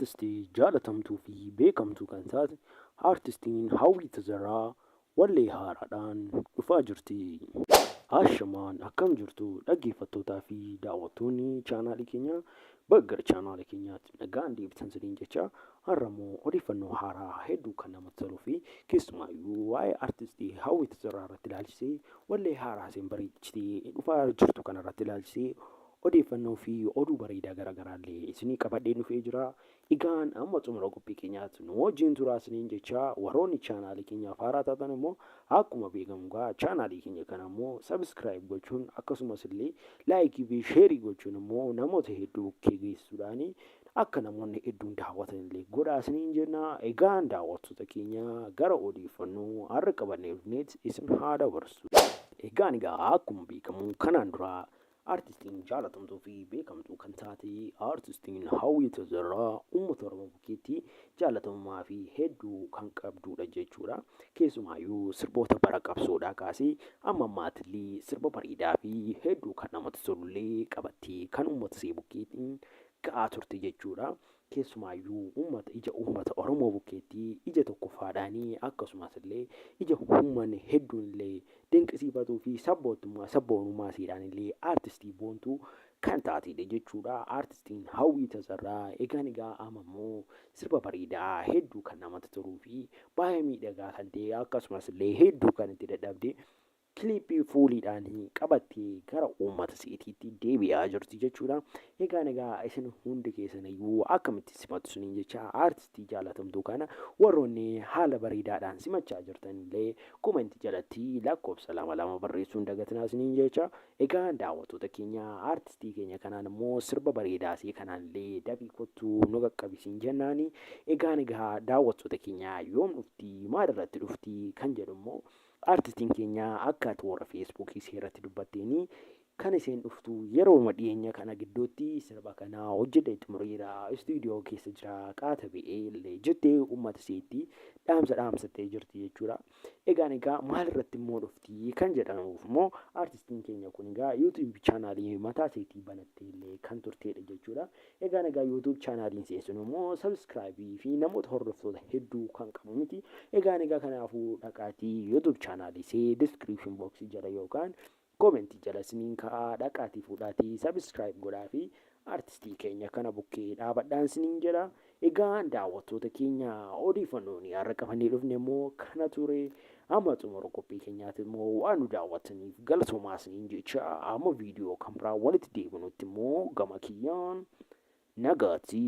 Artistii jaalatamtuu fi beekamtuu kan taate artistiin Hawwii Tazaraa wallee haaraadhaan dhufaa jirti. Ashamaan akkam jirtu dhaggeeffattootaa fi daawwattoonni chaanaalii keenyaa baggar chaanaalii keenyaatti nagaan deebitan siniin jecha har'ammoo odeeffannoo haaraa hedduu kan namatti toluu fi keessumaayyuu waa'ee artistii Hawwii Tazaraa irratti ilaalchisee wallee haaraa isheen bareechitee dhufaa jirtu kanarratti ilaalchisee odeeffannoo fi oduu bareedaa garaagaraallee isinii qabadhee dhufee jira. Egaan amma xumura qophii keenyaatti nu wajjin turaa isiniin jecha warroonni chaanaalii keenyaaf haaraa taatan immoo akkuma beekamu chaanaalii keenya kana immoo sabiskiraayib gochuun akkasumas illee laayikii fi sheerii gochuun immoo namoota hedduu bukkee geessuudhaan akka namoonni hedduun daawwatan illee godhaa isiniin jenna. Egaan daawwattoota keenya gara odeeffannoo har'a qabannee dhufneet isin haa dabarsu. Egaan akkuma beekamu kanaan dura artistiin jaalatamtuu fi beekamtuu kan taate artistiin Hawwii Tazaraa uummata Oromoo bukkeetti jaalatamummaa fi hedduu kan qabdudha jechuudha. Keessumaayyuu sirboota bara qabsoodhaa kaasee amma ammaattillee sirba bareedaa fi hedduu kan namatti tolullee qabattee kan uummata ishee bukkeettiin ga'aa turte jechuudha. Keessumaayyuu ija uummata Oromoo bukkeetti ija tokkoffaadhaanii akkasumas illee ija uummanni hedduun illee dinqisiifatuu fi sabboonummaa isheedhaan illee artistii boontuu kan taatedha jechuudha. Artistiin Hawwii Tazaraa egaa amma immoo sirba bareedaa hedduu kan namatti toluu fi baay'ee miidhagaa kan ta'e akkasumas illee hedduu kan itti dadhabde kiliippii fuuliidhaan qabattee gara uummata isheetiitti deebi'aa jirti jechuudha. Egaa isin hundi keessaniyyuu akkamitti simattu siniin jecha artistii jaalatamtuu kana warroonni haala bareedaadhaan simachaa jirtan illee komentii jalatti lakkoofsa 2 barreessuun dagatinaa siniin jecha. Egaa daawwattoota keenya artistii keenya kanaan immoo sirba bareedaa isee kanaan illee dabii kottuu nu qaqqabisiin jennaani. Egaa daawwattoota keenya yoom dhufti maal irratti dhufti kan jedhu immoo artistiin keenya akka toora feesbuukii irratti dubbatteeni kan isheen dhuftu yeroo dhiyeenya kana gidduutti sirba kana hojjedhee xumuriira istuudiyoo keessa jira qaata ba'ee illee jettee uummata isheetti dhaamsattee jirti jechuudha. Egaa maal irratti immoo dhufti kan jedhamuuf immoo artistiin keenya kun yuutuub chaanaalii mataa isheetii banattee illee kan turtedha jechuudha. Egaa yuutuub chaanaaliin seessun immoo sabiskiraayibii fi namoota hordoftoota hedduu kan qabu miti. Egaa kanaafuu dhaqaatii yuutuub chaanaalii ishee diskiripshin booksii jala yookaan komentii jala isiniin ka'aa dhaqaatii fuudhaatii sabiskiraayib godhaa fi artistii keenya kana bukkee dhaabadhaan isiniin jedha. Egaa daawwattoota keenya odeeffannoon har'a qabannee dhufne immoo kana ture. Amma xumura qophii keenyaatti immoo waan nu daawwattaniif galatoomaa isiniin jecha amma viidiyoo kan biraa walitti deebinutti immoo gama kiyyaan nagaatti.